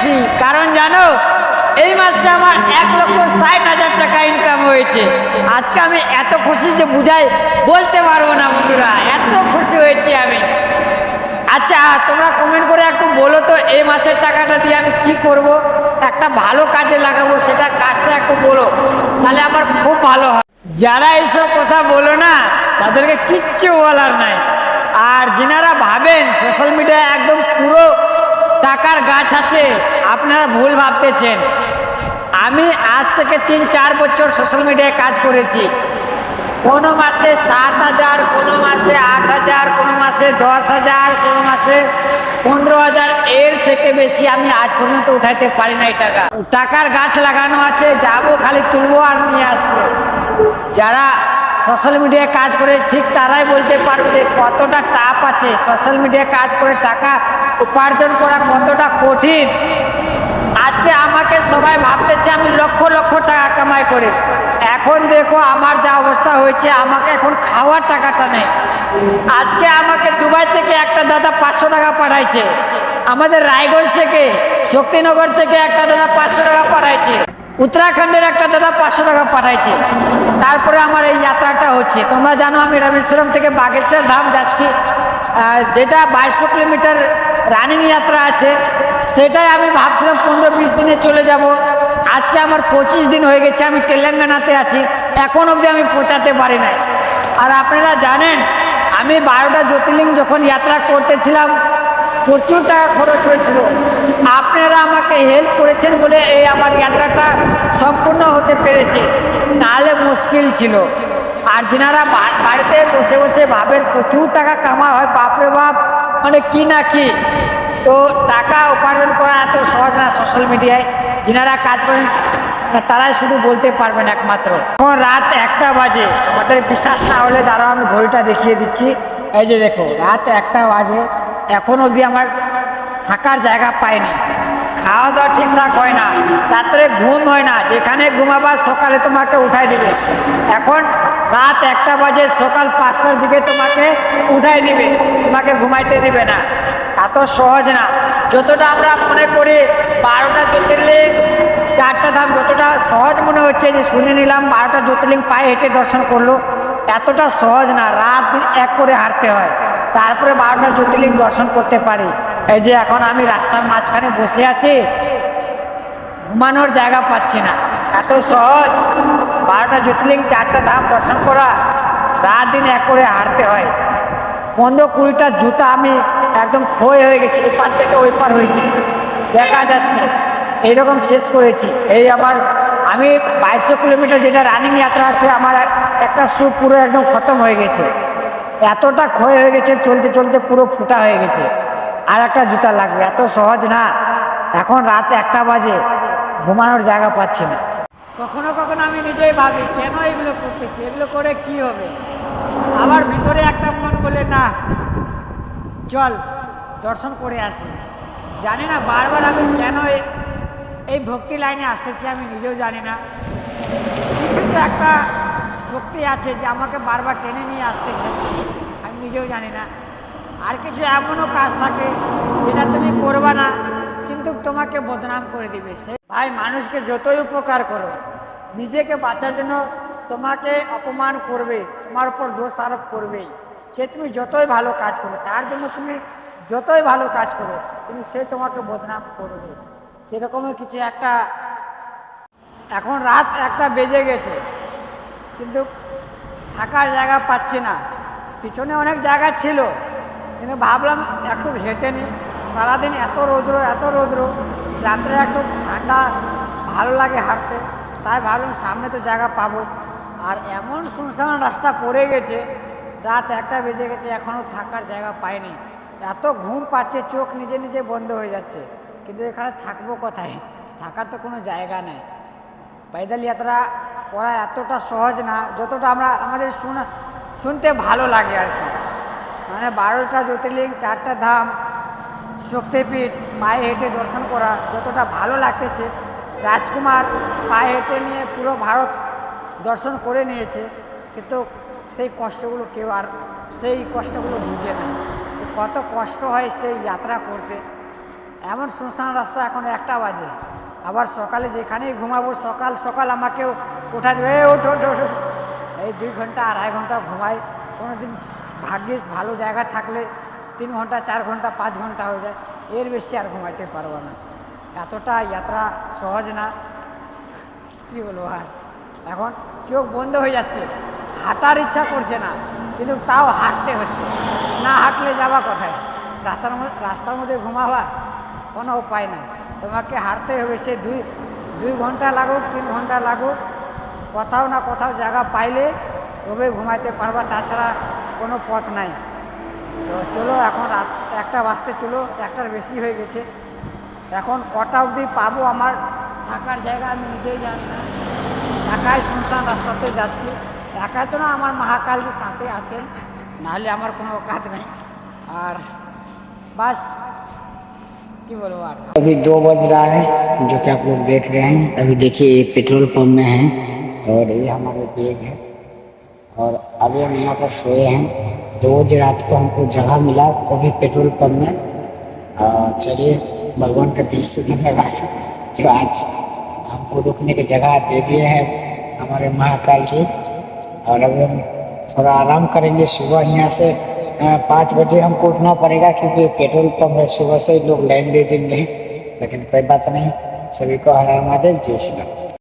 খুশি, কারণ জানো এই মাসে আমার 1,60,000 টাকা ইনকাম হয়েছে। আজকে আমি এত খুশি যে বুঝাই বলতে পারবো না বন্ধুরা, এত খুশি হয়েছি আমি। আচ্ছা তোমরা কমেন্ট করে একটু বলো তো এই মাসের টাকাটা দিয়ে আমি কি করব, একটা ভালো কাজে লাগাবো, সেটা কাজটা একটু বলো, তাহলে আমার খুব ভালো হয়। যারা এইসব কথা বলো না তাদেরকে কিচ্ছু বলার নাই। আর যিনারা ভাবেন সোশ্যাল মিডিয়ায় একদম পুরো টাকার গাছ আছে, আপনারা ভুল ভাবতেছেন। আমি আজ থেকে 3-4 বছর সোশ্যাল মিডিয়ায় কাজ করেছি। কোনো মাসে 7,000, কোনো মাসে 8,000, কোনো মাসে 10,000, কোনো মাসে 15,000, এর থেকে বেশি আমি আজ পর্যন্ত উঠাইতে পারি না। এই টাকার গাছ লাগানো আছে, যাবো খালি তুলবো আর নিয়ে আসবো। যারা সোশ্যাল মিডিয়ায় কাজ করে ঠিক তারাই বলতে পারবে যে কতটা টাফ আছে সোশ্যাল মিডিয়ায় কাজ করে টাকা উপার্জন করা, কতটা কঠিন। আজকে আমাকে সবাই ভাবতেছে আমি লক্ষ লক্ষ টাকা কামাই করি, এখন দেখো আমার যা অবস্থা হয়েছে, আমাকে এখন খাওয়ার টাকাটা নেই। আজকে আমাকে দুবাই থেকে একটা দাদা 500 টাকা পাঠাইছে, আমাদের রায়গঞ্জ থেকে, শক্তিনগর থেকে একটা দাদা 500 টাকা পাঠাইছে, উত্তরাখণ্ডের একটা দাদা 500 টাকা পাঠাইছে। তারপরে আমার এই যাত্রাটা হচ্ছে। তোমরা জানো আমি রামেশ্বরম থেকে বাগেশ্বর ধাম যাচ্ছি, যেটা 2200 কিলোমিটার রানিং যাত্রা আছে। সেটাই আমি ভাবছিলাম 15-20 দিনে চলে যাব। আজকে আমার 25 দিন হয়ে গেছে, আমি তেলেঙ্গানাতে আছি, এখন অবধি আমি পৌঁছাতে পারি নাই। আর আপনারা জানেন আমি 12টা জ্যোতির্লিঙ্গ যখন যাত্রা করতেছিলাম প্রচুর টাকা খরচ হয়েছিল। আপনারা আমাকে হেল্প করেছেন বলে এই আমার যাত্রাটা সম্পূর্ণ হতে পেরেছে, নাহলে মুশকিল ছিল। আর যিনারা বাড়িতে বসে বসে ভাবেন প্রচুর টাকা কামা হয়, বাপরে বাপ, মানে কি না কি। তো টাকা উপার্জন করা এত সহজ না সোশ্যাল মিডিয়ায়। যিনারা কাজ করেন তারাই শুধু বলতে পারবেন একমাত্র। এখন রাত 1টা বাজে, আমাদের বিশ্বাস না হলে দাঁড়াও আমি ঘড়িটা দেখিয়ে দিচ্ছি। এই যে দেখো রাত 1টা বাজে, এখন অবধি আমার থাকার জায়গা পাইনি, খাওয়া দাওয়া ঠিকঠাক হয় না, রাত্রে ঘুম হয় না। যেখানে ঘুমাবা সকালে তোমাকে উঠাই দিবে। এখন রাত 1টা বাজে, সকাল 5টার দিকে তোমাকে উঠাই দিবে, তোমাকে ঘুমাইতে দিবে না। এত সহজ না। যতটা আমরা মনে করি 12টা জ্যোতির্লিঙ্গ 4টা ধাম যতটা সহজ মনে হচ্ছে, যে শুনে নিলাম 12টা জ্যোতির্লিঙ্গ পায়ে হেঁটে দর্শন করলো, এতটা সহজ না। রাত দিন এক করে হাঁটতে হয়, তারপরে 12টা জ্যোতির্লিঙ্গ দর্শন করতে পারি। এই যে এখন আমি রাস্তার মাঝখানে বসে আছি, ঘুমানোর জায়গা পাচ্ছি না। এত সহজ 12টা জ্যোতির্লিঙ্গ 4টা ধাম দর্শন করা, রাত দিন এক করে হাঁটতে হয়। 15-20টা জুতা আমি একদম ক্ষয় হয়ে গেছি, এপার থেকে ওই পার হয়েছি, দেখা যাচ্ছে এইরকম শেষ করেছি। এই আমি 2200 কিলোমিটার যেটা রানিং যাত্রা আছে, আমার একটা শু পুরো একদম খতম হয়ে গেছে, এতটা ক্ষয় হয়ে গেছে, চলতে চলতে পুরো ফুটা হয়ে গেছে। আর একটা জুতা লাগবে, এত সহজ না। এখন রাত 1টা বাজে, ঘুমানোর জায়গা পাচ্ছি না। কখনো কখনো আমি নিজেই ভাবি কেন এগুলো করতেছি, এগুলো করে কি হবে। আবার ভিতরে একটা মন বলে না চল দর্শন করে আসি। জানি না বারবার আমি কেন এই ভক্তি লাইনে আসতেছি, আমি নিজেও জানি না। কিছু তো একটা শক্তি আছে যে আমাকে বারবার টেনে নিয়ে আসতেছে, আমি নিজেও জানি না। আর কিছু এমনও কাজ থাকে যেটা তুমি করবা না, কিন্তু তোমাকে বদনাম করে দিবে। সে ভাই মানুষকে যতই উপকার করো, নিজেকে বাঁচার জন্য তোমাকে অপমান করবে, তোমার উপর দোষ আরোপ করবেই। সে তুমি যতই ভালো কাজ করো, তার জন্য তুমি যতই ভালো কাজ করো, কিন্তু সে তোমাকে বদনাম করবে। সেরকমই কিছু একটা। এখন রাত 1টা বেজে গেছে, কিন্তু থাকার জায়গা পাচ্ছি না। পিছনে অনেক জায়গা ছিল, কিন্তু ভাবলাম একটু হেঁটে নিই। সারাদিন এত রৌদ্র, রাত্রে একটু ঠান্ডা ভালো লাগে হাঁটতে, তাই ভাবলাম সামনে তো জায়গা পাবো। আর এমন শুনশান রাস্তা পড়ে গেছে, রাত 1টা বেজে গেছে, এখনও থাকার জায়গা পাইনি। এত ঘুম পাচ্ছে, চোখ নিজে নিজে বন্ধ হয়ে যাচ্ছে, কিন্তু এখানে থাকবো কোথায়, থাকার তো কোনো জায়গা নেই। पैदल यात्रा করা এতটা সহজ না, যতটা আমাদের শুনতে ভালো লাগে আর কি। মানে 12টা জ্যোতির্লিঙ্গ 4টা ধাম শক্তিপীঠ পায়ে হেঁটে দর্শন করা যতটা ভালো লাগতেছে, রাজকুমার পায়ে হেঁটে নিয়ে পুরো ভারত দর্শন করে নিয়েছে, কিন্তু সেই কষ্টগুলো কেউ আর বুঝে না। তো কত কষ্ট হয় সেই যাত্রা করতে। এমন শুনশান রাস্তা, এখন 1টা বাজে। আবার সকালে যেখানেই ঘুমাবো সকাল সকাল আমাকেও উঠা দেবে, "এই ওঠ ওঠ ওঠ।" এই 2 ঘন্টা 2.5 ঘন্টা ঘুমাই। কোনো দিন ভাগ্যিস ভালো জায়গা থাকলে 3 ঘন্টা 4 ঘন্টা 5 ঘন্টা হয়ে যায়, এর বেশি আর ঘুমাইতে পারবো না। এতটা যাত্রা সহজ না, কী বলবো। আর এখন চোখ বন্ধ হয়ে যাচ্ছে, হাঁটার ইচ্ছা করছে না, কিন্তু তাও হাঁটতে হচ্ছে। না হাঁটলে যাবা কোথায়? রাস্তার মধ্যে ঘুমাবা, কোনো উপায় নাই, তোমাকে হাঁটতে হবে। সে দুই ঘন্টা লাগুক 3 ঘন্টা লাগুক, কোথাও না কোথাও জায়গা পাইলে তবে ঘুমাইতে পারবা, তাছাড়া কোনো পথ নাই। তো চলো, এখন রাত 1টা বাজতে চলো, 1টার বেশি হয়ে গেছে। এখন কটা অবধি পাবো আমার থাকার জায়গা আমি নিজেই জানি না। একাই শুনশান রাস্তাতে যাচ্ছি, একাই তো না, আমার মহাকালজি সাথে আছেন, নাহলে আমার কোনো কাজ নেই। আর বাস কি বলবো আর। अभी 2 बज रहा है, जो कि आप लोग देख रहे हैं। अभी देखिए ये पेट्रोल पंप में है और ये हमारे बैग है और अभी हम यहाँ पर सोए हैं। 2 बजे रात को हमको जगह मिला, वो भी पेट्रोल पंप में। चलिए, भगवान का दिल से धन्यवाद जो आज हमको रुकने की जगह दे दिए हैं हमारे महाकाल जी। और अभी हम थोड़ा आराम करेंगे। सुबह यहाँ से 5 बजे हमको उठना पड़ेगा, क्योंकि पेट्रोल पंप है, सुबह से ही लोग लाइन दे देंगे। लेकिन कोई बात नहीं, सभी को हर हर महादेव, जय श्री राम।